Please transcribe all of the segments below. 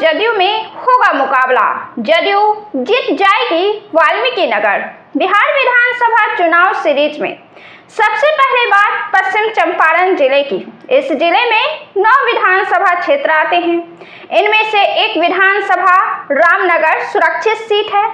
जदयू में होगा मुकाबला, जदयू जीत जाएगी वाल्मीकि नगर। बिहार विधानसभा चुनाव सीरीज में सबसे पहले बात पश्चिम चंपारण जिले की। इस जिले में 9 विधानसभा क्षेत्र आते हैं। इनमें से एक विधानसभा रामनगर सुरक्षित सीट है।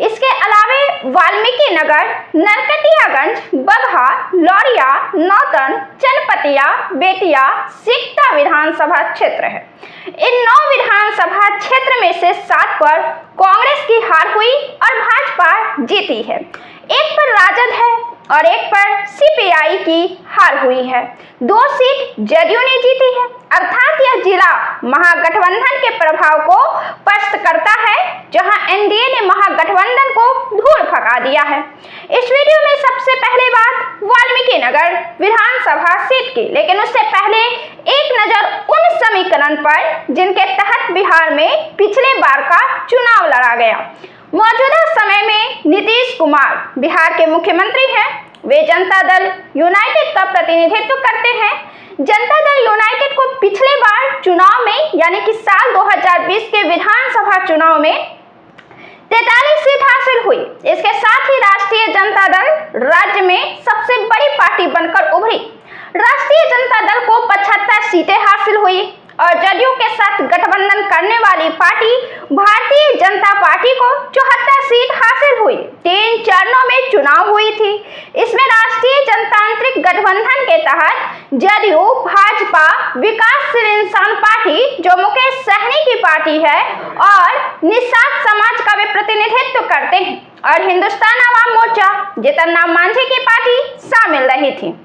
इसके अलावे वाल्मीकि नगर, नरकटियागंज, बगहा, लौरिया, नौतन, चनपतिया, बेतिया, सिकटा विधानसभा क्षेत्र है। इन 9 विधानसभा क्षेत्र में से 7 पर कांग्रेस की हार हुई और भाजपा जीती है। एक पर राजद है और एक पर सीपीआई की हार हुई है। 2 सीट जदयू ने जीती है, अर्थात यह जिला महागठबंधन के प्रभाव को स्पष्ट करता है, जहां एनडीए ने महागठबंधन को धूल भगा दिया है। इस वीडियो में सबसे पहले बात वाल्मीकि नगर विधानसभा सीट की, लेकिन उससे पहले एक नजर उन समीकरण पर जिनके तहत बिहार में पिछले बार का चुनाव लड़ा गया। मौजूदा समय में नीतीश कुमार बिहार के मुख्यमंत्री हैं। वे जनता दल यूनाइटेड का प्रतिनिधित्व करते हैं। जनता दल यूनाइटेड को पिछले बार चुनाव में यानी कि साल 2020 के विधानसभा चुनाव में 43 सीट हासिल हुई। इसके साथ ही राष्ट्रीय जनता दल राज्य में सबसे बड़ी पार्टी बनकर उभरी। राष्ट्रीय जनता दल को 75 सीटें हासिल हुई और जदयू के साथ गठबंधन करने वाली पार्टी भारतीय जनता पार्टी को 74 सीट हासिल हुई। 3 चरणों में चुनाव हुई थी। इसमें राष्ट्रीय जनतांत्रिक गठबंधन के तहत जदयू, भाजपा, विकासशील इंसान पार्टी जो मुकेश सहनी की पार्टी है और निषाद समाज का वे प्रतिनिधित्व करते हैं, और हिंदुस्तान आवाम मोर्चा जीतन राम मांझी की पार्टी शामिल रही थी।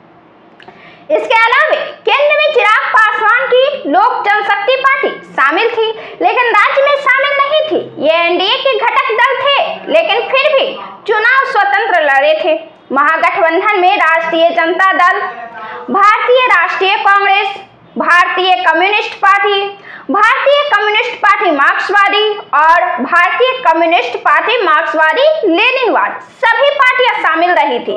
इसके अलावा केंद्र में चिराग पासवान की लोक जनशक्ति पार्टी शामिल थी, लेकिन राज्य में शामिल नहीं थी। ये एनडीए के घटक दल थे, लेकिन फिर भी चुनाव स्वतंत्र लड़े थे। महागठबंधन में राष्ट्रीय जनता दल, भारतीय राष्ट्रीय कांग्रेस, भारतीय कम्युनिस्ट पार्टी मार्क्सवादी और भारतीय कम्युनिस्ट पार्टी मार्क्सवादी लेनिनवाद सभी पार्टियां शामिल रही थी।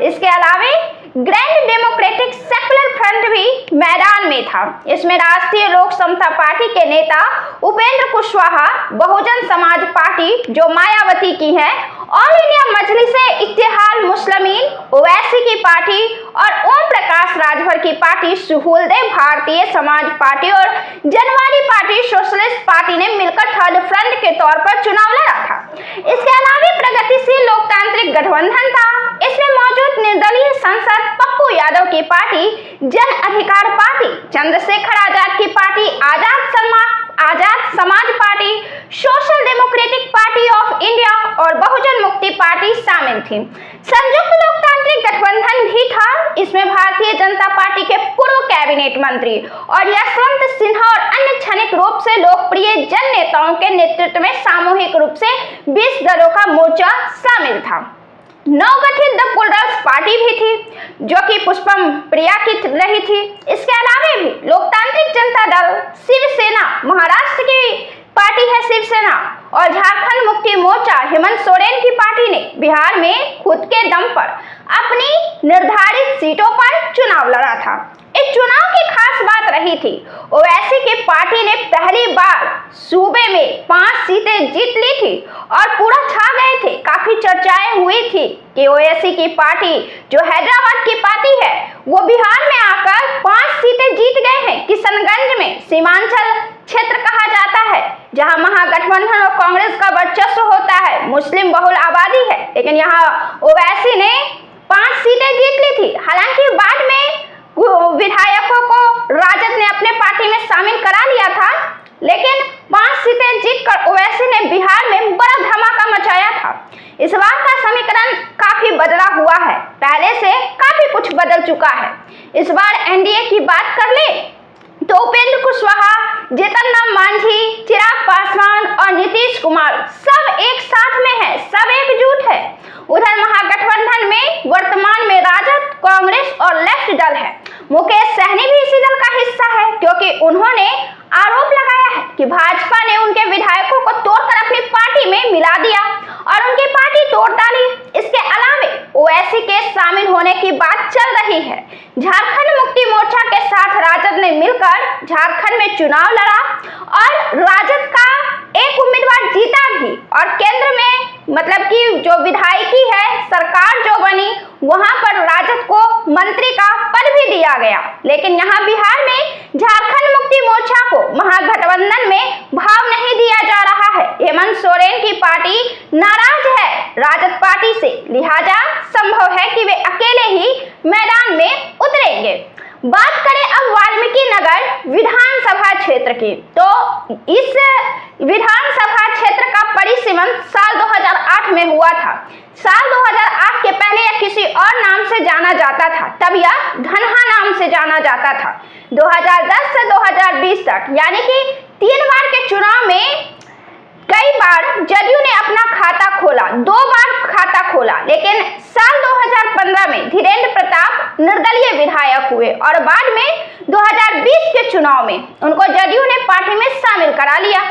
इसके अलावा ग्रैंड डेमोक्रेटिक सेक्युलर फ्रंट भी मैदान में था। इसमें राष्ट्रीय लोक समता पार्टी के नेता उपेंद्र कुशवाहा, बहुजन समाज पार्टी जो मायावती की है, ऑल इंडिया मजलिस-ए-इत्तेहाद मुस्लिमीन ओवैसी की पार्टी और ओम प्रकाश राजभर की पार्टी सुहूलदेव भारतीय समाज पार्टी और जनवादी पार्टी सोशलिस्ट पार्टी ने मिलकर थर्ड फ्रंट के तौर पर चुनाव लड़ा था। इसके अलावा प्रगतिशील लोकतांत्रिक गठबंधन था। इसमें मौजूद निर्दलीय सांसद पप्पू यादव की पार्टी, जन अधिकार पार्टी, चंद्रशेखर आजाद की party, Azad Samaj party, social democratic party of India और बहुजन मुक्ति पार्टी शामिल थी। संयुक्त लोकतांत्रिक गठबंधन भी था। इसमें भारतीय जनता पार्टी के पूर्व कैबिनेट मंत्री और यशवंत सिन्हा और अन्य क्षणिक रूप से लोकप्रिय जन नेताओं के नेतृत्व में सामूहिक रूप से 20 दलों का मोर्चा शामिल था। नवगठित द पुलरल्स पार्टी भी थी, जो कि पुष्पम प्रिया की रही थी। इसके अलावा भी लोकतांत्रिक जनता दल, शिवसेना, महाराष्ट्र की पार्टी है शिवसेना, और झारखंड मुक्ति मोर्चा हेमंत सोरेन की पार्टी ने बिहार में खुद के दम पर अपनी निर्धारित सीटों पर चुनाव लड़ा था। इस चुनाव की खास बात रही थी, ओवैसी की पार्टी ने पहली बार सूबे में 5 सीटें जीत ली थी और पूरा छा गए थे। काफी चर्चाएं हुई थी कि ओवैसी की पार्टी जो हैदराबाद की पार्टी है, वो बिहार में आकर 5 सीटें जीत गए हैं। किशनगंज में सीमांचल क्षेत्र कहा जाता है, जहां महागठबंधन और कांग्रेस का वर्चस्व होता है, मुस्लिम बहुल आबादी है, लेकिन यहाँ ओवैसी ने 5 सीटें जीत ली थी। हालांकि बाद में विधायकों को राजद ने अपने पार्टी में शामिल करा लिया था, लेकिन 5 सीटें जीतकर ओवैसी ने बिहार में बड़ा धमाका मचाया था। इस बार का समीकरण काफी बदला हुआ है, पहले से काफी कुछ बदल चुका है। इस बार एनडीए की बात कर ले तो उपेंद्र कुशवाहा, जीतन राम मांझी, चिराग पासवान और नीतीश कुमार सब एक साथ में है, सब एकजुट है। उधर महागठबंधन में वर्तमान में राजद, कांग्रेस और लेफ्ट दल है। मुकेश सहनी भी इसी दल का हिस्सा है, क्योंकि उन्होंने आरोप लगाया है कि भाजपा ने उनके विधायकों को तोड़कर अपनी पार्टी में मिला दिया और उनकी पार्टी तोड़ डाली। इसके अलावा ओवैसी के शामिल होने की बात चल रही है। झारखंड मुक्ति मोर्चा के साथ राजद ने मिलकर झारखंड में चुनाव लड़ा और राजद का एक उम्मीदवार जीता भी और केंद्र में मतलब कि जो विधायकी है सरकार जो बनी वहां पर राजद को मंत्री का पद भी दिया गया। लेकिन यहाँ बिहार में झारखंड मुक्ति मोर्चा को महागठबंधन में भाव नहीं दिया जा रहा है। हेमंत सोरेन की पार्टी नाराज है राजद पार्टी से, लिहाजा संभव है कि वे अकेले ही मैदान में उतरेंगे। बात करें अब वाल्मीकि नगर विधानसभा क्षेत्र की, तो इस विधानसभा क्षेत्र का परिसीमन साल 2008 में हुआ था। साल 2008 के पहले यह किसी और नाम से जाना जाता था, तब यह धनहा नाम से जाना जाता था। 2010 से 2020 तक यानी कि 3 बार के चुनाव में कई बार जदयू ने अपना खाता खोला, 2 बार खाता खोला, लेकिन साल 2015 में धीरेन्द्र प्रताप निर्दलीय विधायक हुए और बाद में 2020 के चुनाव में उनको जदयू ने पार्टी में शामिल करा लिया।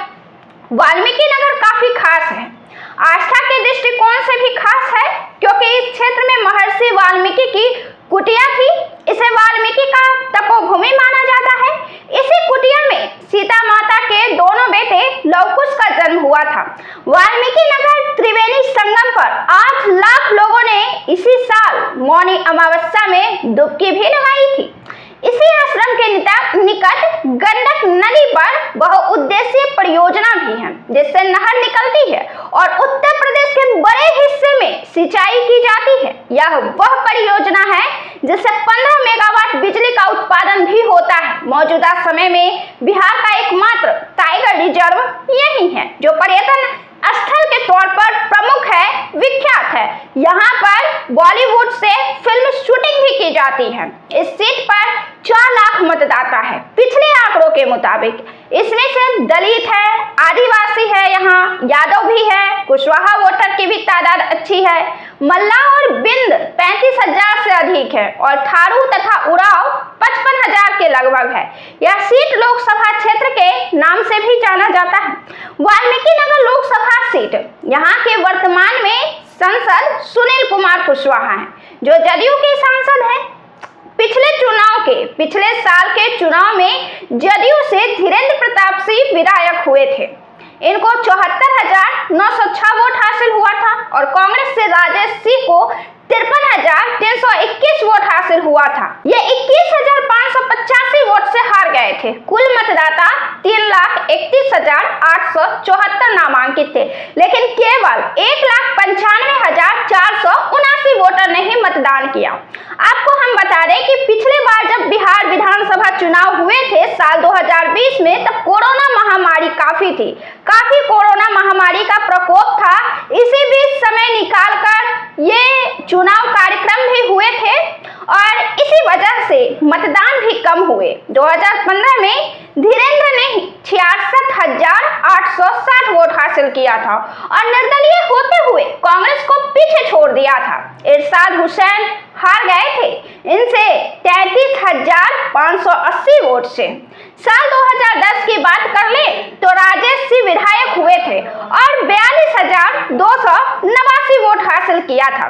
वाल्मीकि नगर काफी खास है, आस्था के दृष्टिकोण से भी खास है क्योंकि इस क्षेत्र में महर्षि वाल्मीकि की कुटिया थी। इसे वाल्मीकि का तपोभूमि माना जाता है। इसी कुटिया में सीता माता के दोनों बेटे लवकुश का जन्म हुआ था। वाल्मीकि नगर त्रिवेणी संगम पर 8 लाख लोगों ने इसी साल मौनी अमावस्या में डुबकी भी लगाई थी। इसी आश्रम के निकट गंडक नदी पर बहुउद्देशीय परियोजना भी है जिससे नहर निकलती है और उत्तर प्रदेश के बड़े हिस्से में सिंचाई की जाती है। यह वह परियोजना है जिससे 15 मेगावाट बिजली का उत्पादन भी होता है। मौजूदा समय में बिहार का एकमात्र टाइगर रिजर्व यही है जो पर्यटन स्थल के तौर पर प्रमुख है, विख्यात है। यहाँ पर बॉलीवुड से फिल्म शूटिंग भी की जाती है। इस सीट पर 4 लाख मतदाता है पिछले आंकड़ों के मुताबिक। इसमें से दलित है, आदिवासी है, यहाँ यादव भी है, कुशवाहा वोटर की भी तादाद अच्छी है। मल्ला और बिंद 35,000 से अधिक है और थारू तथा उराव 55,000 के लगभग है। यह सीट लोकसभा क्षेत्र के नाम से भी जाना जाता है। वाल्मीकि नगर लोकसभा सीट यहाँ के वर्तमान में सांसद सुनील कुमार कुशवाहा हैं जो जदयू के सांसद हैं। पिछले साल के चुनाव में जदयू से धीरेन्द्र प्रताप सिंह विधायक हुए थे। इनको 74,906 वोट हासिल हुआ था और कांग्रेस से राजेश सिंह को 53,321 वोट हासिल हुआ था। ये 21,585 वोट से हार गए थे। कुल मतदाता 3,31,874 नामांकित थे, लेकिन केवल 1,95,479 वोटर ने ही मतदान किया। आपको हम बता दें कि पिछले बार जब बिहार विधानसभा चुनाव हुए थे साल 2020 में, तब कोरोना महामारी काफी थी, काफी कोरोना महामारी का प्रकोप था। इसी बीच समय निकालकर ये चुनाव कार्यक्रम भी हुए थे और इसी वजह से मतदान भी कम हुए। 2015 में धीरेन्द्र ने 66,860 वोट हासिल किया था और निर्दलीय होते हुए कांग्रेस को पीछे छोड़ दिया था। इरशाद हुसैन हार गए थे इनसे 33,580 वोट से। साल 2010 की बात कर ले तो राजेश सिंह विधायक हुए थे और 42,289 वोट हासिल किया था,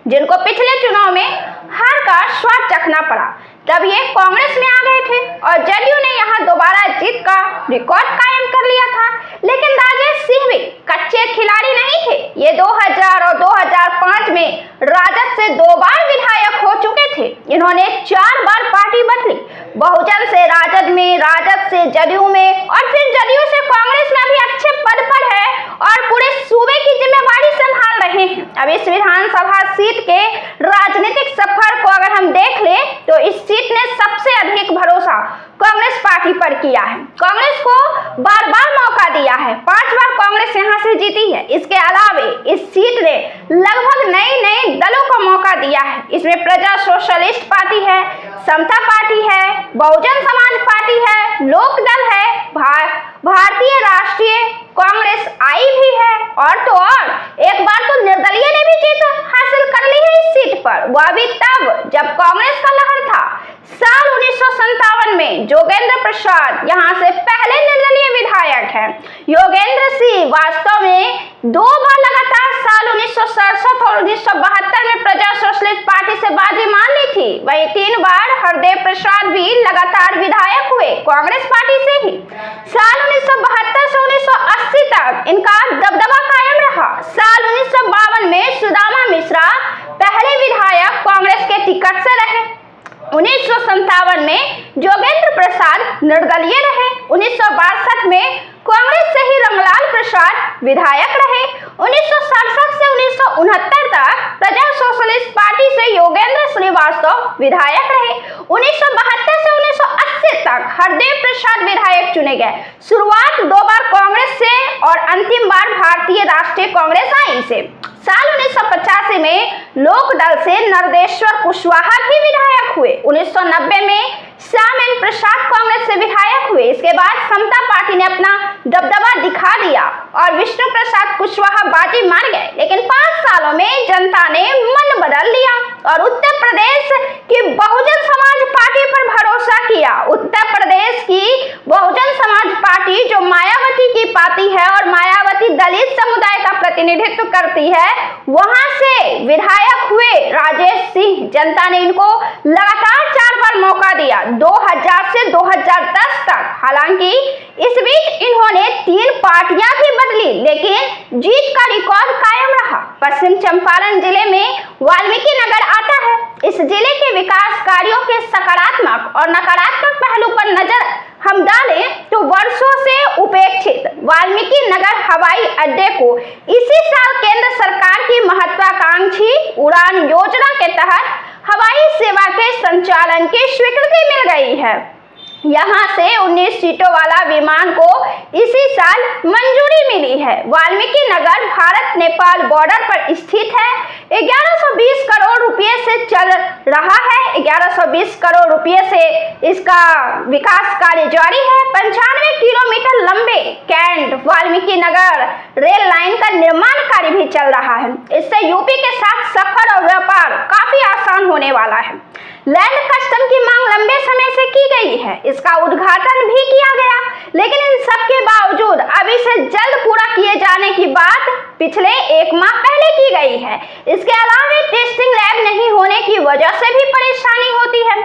जिनको पिछले चुनाव में हार का स्वाद चखना पड़ा। तब ये कांग्रेस में आ गए थे और जदयू ने यहाँ दोबारा जीत का रिकॉर्ड कायम कर लिया था। लेकिन राजेश सिंह भी कच्चे खिलाड़ी नहीं थे। ये 2000 और 2005 में राजद से 2 बार विधायक हो चुके थे। इन्होंने 4 बार पार्टी बदली, बहुजन से राजद में, राजद से जदयू में और फिर जदयू से कांग्रेस में अभी अच्छे पद पर है और पूरे सूबे की जिम्मेवारी संभाल रहे हैं। अब इस विधानसभा सीट के राजनीतिक सफर को अगर हम देख ले तो इस सीट ने सबसे अधिक भरोसा कांग्रेस पार्टी पर किया है। कांग्रेस को बार बार मौका दिया है, 5 बार कांग्रेस यहां से जीती है। इसके अलावा इस सीट ने लगभग नए दलों को मौका दिया है। इसमें प्रजा सोशलिस्ट पार्टी है, समता पार्टी है, बहुजन समाज पार्टी है, लोक दल है, भारतीय राष्ट्रीय कांग्रेस आई भी है और तो और एक बार तो निर्दलीय ने भी जीत हासिल कर ली है इस सीट पर। वह भी तब जब कांग्रेस का लहर था। साल 1957 में जोगेंद्र प्रसाद यहाँ से पहले निर्दलीय विधायक हैं। योगेंद्र सिंह वास्तव में 2 बार लगातार साल 1967 और 1972 में प्रजा सोशलिस्ट पार्टी से बाजी मान ली थी। वहीं 3 बार हरदेव प्रसाद भी लगातार विधायक हुए कांग्रेस पार्टी से ही। साल 1972 से 1980 तक इनका दबदबा कायम रहा। साल 1952 में सुदामा मिश्रा पहले विधायक कांग्रेस के टिकट से रहे। 1957 में जोगेंद्र प्रसाद निर्दलीय रहे। 1962 में कांग्रेस से ही रंगलाल प्रसाद विधायक रहे। 1967 से 1969 तक प्रजा सोशलिस्ट पार्टी से योगेंद्र श्रीवास्तव विधायक रहे। 1972 से 1980 तक हरदेव प्रसाद विधायक चुने गए। शुरुआत 2 बार कांग्रेस से और अंतिम बार भारतीय राष्ट्रीय कांग्रेस आई से। साल 1985 में लोकदल से नरदेश्वर कुशवाहा भी विधायक हुए। 1990 में श्याम एन प्रसाद कांग्रेस से विधायक हुए। इसके बाद समता पार्टी ने अपना दबदबा दिखा दिया और विष्णु प्रसाद कुशवाहा बाजी मार गए। लेकिन 5 सालों में जनता ने मन बदल लिया और उत्तर प्रदेश की बहुजन समाज पार्टी पर भरोसा किया। उत्तर प्रदेश की बहुजन समाज पार्टी जो मायावती की पार्टी है और मायावती दलित समुदाय का प्रतिनिधित्व करती है, वहां से विधायक हुए राजेश सिंह। जनता ने इनको लगातार 4 बार मौका दिया, 2000 से 2010 तक। हालांकि इस बीच इन्होंने 3 पार्टियां भी बदली, लेकिन जीत का रिकॉर्ड कायम रहा। पश्चिम चंपारण जिले में वाल्मीकि नगर आता है। इस जिले के विकास कार्यों के सकारात्मक और नकारात्मक पहलू पर नजर हम डालें तो वर्षों से उपेक्षित वाल्मीकि नगर हवाई अड्डे को इसी साल केंद्र सरकार की महत्वाकांक्षी उड़ान योजना के तहत हवाई सेवा के संचालन की स्वीकृति मिल गई है। यहां से 19 सीटों वाला विमान को इसी साल मंजूरी मिली है। वाल्मीकि नगर भारत नेपाल बॉर्डर पर स्थित है। 1120 करोड़ रुपए से चल रहा है। 1120 करोड़ रुपए से इसका विकास कार्य जारी है। 95 किलोमीटर लंबे cantt Valmiki Nagar rail line का निर्माण कार्य भी चल रहा है। इससे यूपी के साथ सफर और व्यापार काफी आसान होने वाला है। लैंड कस्टम की मांग लंबे समय से की गई है। इसका उद्घाटन भी किया गया, लेकिन इन सब के बावजूद अब इसे जल्द पूरा किए जाने की बात पिछले 1 माह पहले की गई है। इसके अलावा टेस्टिंग लैब नहीं होने की वजह से भी परेशानी होती है।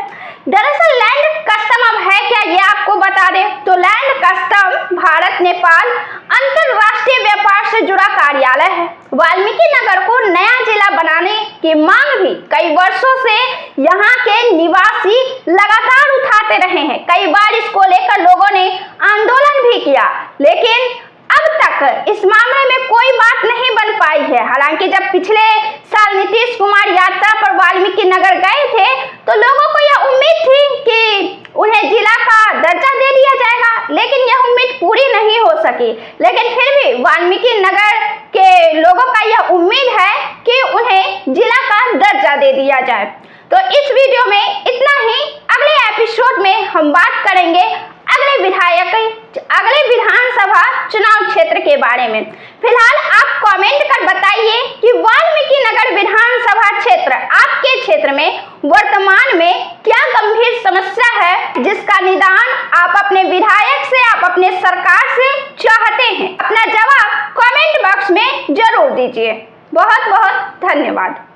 दरअसल लैंड कस्टम अब है क्या, ये आपको बता दें तो लैंड कस्टम भारत नेपाल अंतरराष्ट्रीय व्यापार से जुड़ा कार्यालय है। वाल्मीकि नगर को नया जिला बनाने की मांग भी कई वर्षों से यहाँ के निवासी लगातार उठाते रहे हैं। कई बार इसको लेकर लोगों ने आंदोलन भी किया, लेकिन अब तक इस मामले में कोई बात नहीं बन पाई है। हालांकि जब पिछले साल नीतीश कुमार यात्रा पर वाल्मीकि नगर गए थे तो लोगों को यह उम्मीद थी कि उन्हें जिला का दर्जा दे दिया जाएगा, लेकिन यह उम्मीद पूरी नहीं हो सकी। लेकिन फिर भी वाल्मीकि नगर के लोगों का यह उम्मीद है कि उन्हें जिला का दर्जा दे दिया जाए। तो इस वीडियो में इतना ही। अगले एपिसोड में हम बात करेंगे अगले विधानसभा चुनाव क्षेत्र के बारे में। फिलहाल आप कमेंट कर बताइए कि वाल्मीकि नगर विधानसभा क्षेत्र आपके क्षेत्र में वर्तमान में क्या गंभीर समस्या है जिसका निदान आप अपने विधायक से, आप अपने सरकार से चाहते हैं। अपना जवाब कमेंट बॉक्स में जरूर दीजिए। बहुत बहुत धन्यवाद।